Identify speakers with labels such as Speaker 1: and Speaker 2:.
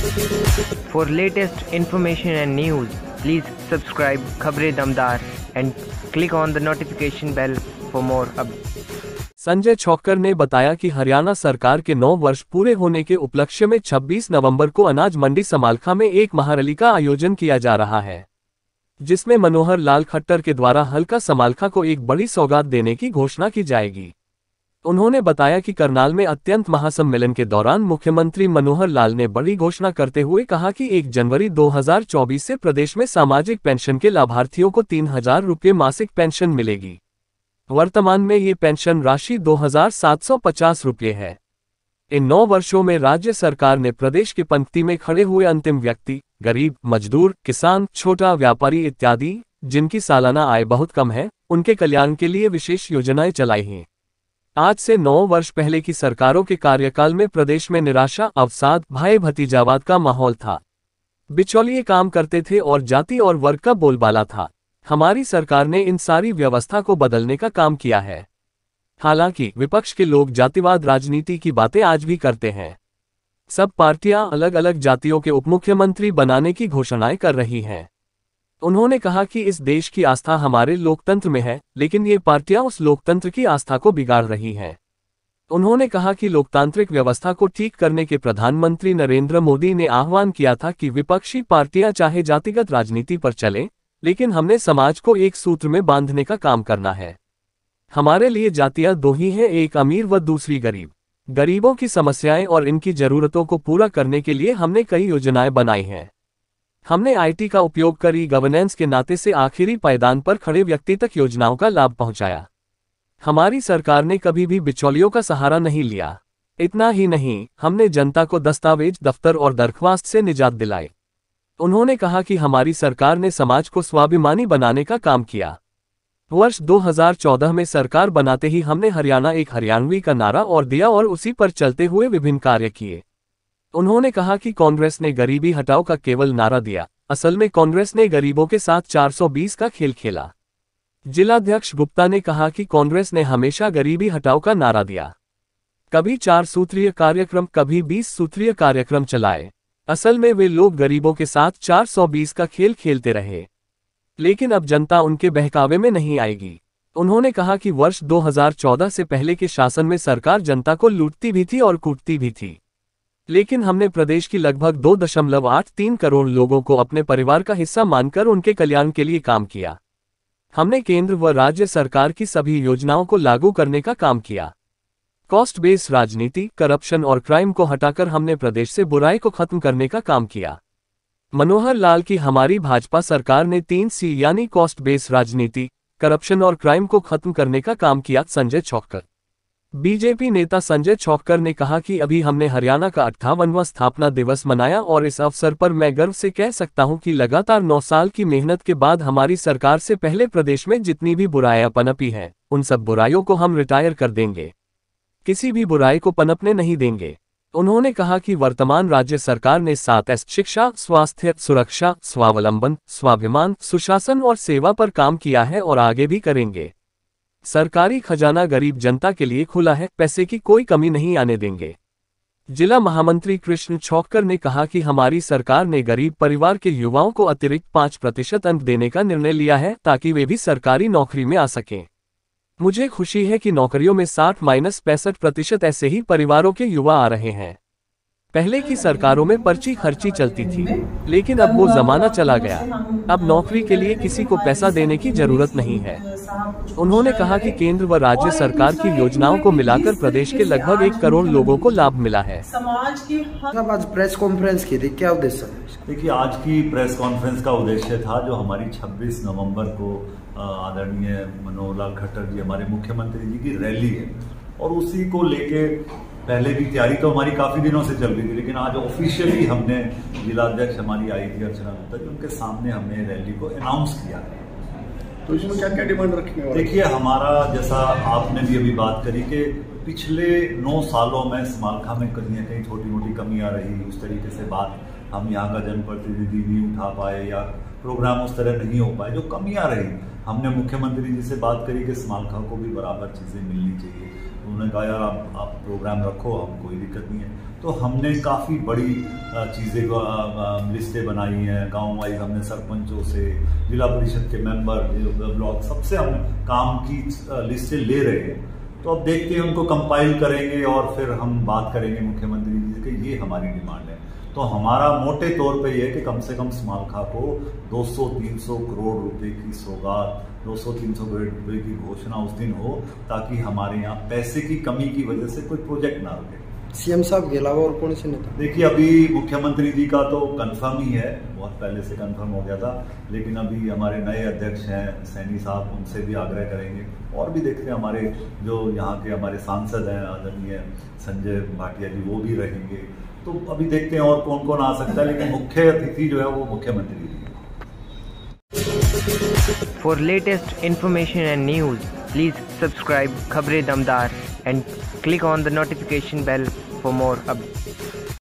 Speaker 1: For latest information and news, please subscribe Khabrein Damdar and click on the notification bell for more updates.
Speaker 2: Sanjay Chhokar ने बताया कि हरियाणा सरकार के 9 वर्ष पूरे होने के उपलक्ष्य में 26 नवंबर को अनाज मंडी समालखा में एक महारैली का आयोजन किया जा रहा है, जिसमें मनोहर लाल खट्टर के द्वारा हल्का समालखा को एक बड़ी सौगात देने की घोषणा की जाएगी। उन्होंने बताया कि करनाल में अत्यंत महासम्मेलन के दौरान मुख्यमंत्री मनोहर लाल ने बड़ी घोषणा करते हुए कहा कि 1 जनवरी 2024 से प्रदेश में सामाजिक पेंशन के लाभार्थियों को 3000 रुपये मासिक पेंशन मिलेगी। वर्तमान में ये पेंशन राशि 2750 रुपये है। इन 9 वर्षों में राज्य सरकार ने प्रदेश की पंक्ति में खड़े हुए अंतिम व्यक्ति, गरीब, मजदूर, किसान, छोटा व्यापारी इत्यादि, जिनकी सालाना आय बहुत कम है, उनके कल्याण के लिए विशेष योजनाएं चलाई हैं। आज से 9 वर्ष पहले की सरकारों के कार्यकाल में प्रदेश में निराशा, अवसाद, भाई भतीजावाद का माहौल था। बिचौलिए काम करते थे और जाति और वर्ग का बोलबाला था। हमारी सरकार ने इन सारी व्यवस्था को बदलने का काम किया है। हालांकि विपक्ष के लोग जातिवाद राजनीति की बातें आज भी करते हैं। सब पार्टियां अलग अलग जातियों के उपमुख्यमंत्री बनाने की घोषणाएं कर रही हैं। उन्होंने कहा कि इस देश की आस्था हमारे लोकतंत्र में है, लेकिन ये पार्टियां उस लोकतंत्र की आस्था को बिगाड़ रही हैं। उन्होंने कहा कि लोकतांत्रिक व्यवस्था को ठीक करने के प्रधानमंत्री नरेंद्र मोदी ने आह्वान किया था कि विपक्षी पार्टियां चाहे जातिगत राजनीति पर चलें, लेकिन हमने समाज को एक सूत्र में बांधने का काम करना है। हमारे लिए जातियां 2 ही हैं, एक अमीर व दूसरी गरीब। गरीबों की समस्याएं और इनकी जरूरतों को पूरा करने के लिए हमने कई योजनाएं बनाई हैं। हमने आईटी का उपयोग कर गवर्नेंस के नाते से आखिरी पायदान पर खड़े व्यक्ति तक योजनाओं का लाभ पहुंचाया। हमारी सरकार ने कभी भी बिचौलियों का सहारा नहीं लिया। इतना ही नहीं, हमने जनता को दस्तावेज, दफ्तर और दरख्वास्त से निजात दिलाई। उन्होंने कहा कि हमारी सरकार ने समाज को स्वाभिमानी बनाने का काम किया। वर्ष 2014 में सरकार बनाते ही हमने हरियाणा एक हरियाणवी का नारा और दिया और उसी पर चलते हुए विभिन्न कार्य किए। उन्होंने कहा कि कांग्रेस ने गरीबी हटाओ का केवल नारा दिया, असल में कांग्रेस ने गरीबों के साथ 420 का खेल खेला। जिलाध्यक्ष गुप्ता ने कहा कि कांग्रेस ने हमेशा गरीबी हटाओ का नारा दिया, कभी 4 सूत्रीय कार्यक्रम, कभी 20 सूत्रीय कार्यक्रम चलाए। असल में वे लोग गरीबों के साथ 420 का खेल खेलते रहे, लेकिन अब जनता उनके बहकावे में नहीं आएगी। उन्होंने कहा कि वर्ष 2014 से पहले के शासन में सरकार जनता को लूटती भी थी और कूटती भी थी, लेकिन हमने प्रदेश की लगभग 2.83 करोड़ लोगों को अपने परिवार का हिस्सा मानकर उनके कल्याण के लिए काम किया। हमने केंद्र व राज्य सरकार की सभी योजनाओं को लागू करने का काम किया। कॉस्ट बेस्ड राजनीति, करप्शन और क्राइम को हटाकर हमने प्रदेश से बुराई को खत्म करने का काम किया। मनोहर लाल की हमारी भाजपा सरकार ने 3C यानी कॉस्ट बेस्ड राजनीति, करप्शन और क्राइम को खत्म करने का काम किया। संजय छोक्कर। बीजेपी नेता संजय छोक्कर ने कहा कि अभी हमने हरियाणा का 58वां स्थापना दिवस मनाया और इस अवसर पर मैं गर्व से कह सकता हूं कि लगातार 9 साल की मेहनत के बाद हमारी सरकार से पहले प्रदेश में जितनी भी बुराइयां पनपी हैं, उन सब बुराइयों को हम रिटायर कर देंगे। किसी भी बुराई को पनपने नहीं देंगे। उन्होंने कहा कि वर्तमान राज्य सरकार ने 7S शिक्षा, स्वास्थ्य, सुरक्षा, स्वावलंबन, स्वाभिमान, सुशासन और सेवा पर काम किया है और आगे भी करेंगे। सरकारी खजाना गरीब जनता के लिए खुला है, पैसे की कोई कमी नहीं आने देंगे। जिला महामंत्री कृष्ण छोक्कर ने कहा कि हमारी सरकार ने गरीब परिवार के युवाओं को अतिरिक्त 5% अंक देने का निर्णय लिया है ताकि वे भी सरकारी नौकरी में आ सकें। मुझे खुशी है कि नौकरियों में 60-65% ऐसे ही परिवारों के युवा आ रहे हैं। पहले की सरकारों में पर्ची खर्ची चलती थी, लेकिन अब वो जमाना चला गया। अब नौकरी के लिए किसी को पैसा देने की जरूरत नहीं है। उन्होंने कहा कि केंद्र व राज्य सरकार की योजनाओं को मिलाकर प्रदेश के लगभग 1 करोड़ लोगों को लाभ मिला है।
Speaker 3: आज प्रेस कॉन्फ्रेंस की थी, क्या उद्देश्य?
Speaker 4: देखिए, आज की प्रेस कॉन्फ्रेंस का उद्देश्य था जो हमारी 26 नवंबर को आदरणीय मनोहर लाल खट्टर जी हमारे मुख्यमंत्री जी की रैली है, और उसी को लेके पहले भी तैयारी तो हमारी काफी दिनों से चल रही थी, लेकिन आज ऑफिशियली हमने जिलाध्यक्ष हमारी आई थी अर्चना गुप्ता जी, उनके सामने हमने रैली को अनाउंस किया।
Speaker 3: तो इसमें क्या क्या डिमांड रखी है?
Speaker 4: देखिए, हमारा जैसा आपने भी अभी बात करी कि पिछले 9 सालों में समालखा में कहीं ना कहीं छोटी मोटी कमी आ रही, उस तरीके से बात हम यहाँ का जनप्रतिनिधि भी उठा पाए या प्रोग्राम उस तरह नहीं हो पाए, जो कमी आ रही। हमने मुख्यमंत्री जी से बात करी कि समालखा को भी बराबर चीजें मिलनी चाहिए। उन्होंने कहा यार आप प्रोग्राम रखो, हम कोई दिक्कत नहीं है। तो हमने काफ़ी बड़ी चीज़ें लिस्टें बनाई हैं, गांव वाइज हमने सरपंचों से, जिला परिषद के मेंबर, ब्लॉक, सबसे हम काम की लिस्टें ले रहे हैं। तो अब देखते हैं, उनको कंपाइल करेंगे और फिर हम बात करेंगे मुख्यमंत्री जी से कि ये हमारी डिमांड है। तो हमारा मोटे तौर पे ये है कि कम से कम समालखा को 200-300 करोड़ रुपए की सौगात, 200-300 करोड़ रुपए की घोषणा उस दिन हो, ताकि हमारे यहाँ पैसे की कमी की वजह से कोई प्रोजेक्ट ना रुके।
Speaker 3: सीएम साहब के अलावा और कौन से नेता?
Speaker 4: देखिए, अभी मुख्यमंत्री जी का तो कंफर्म ही है, बहुत पहले से कंफर्म हो गया था, लेकिन अभी हमारे नए अध्यक्ष हैं सैनी साहब, उनसे भी आग्रह करेंगे। और भी देखते हैं, हमारे जो यहाँ के हमारे सांसद हैं आदरणीय संजय भाटिया जी, वो भी रहेंगे। तो अभी देखते हैं और कौन कौन आ सकता है, लेकिन मुख्य अतिथि जो है वो मुख्यमंत्री जी है।
Speaker 1: For latest information and news, please subscribe Khabre Damdar and click on the notification bell for more updates.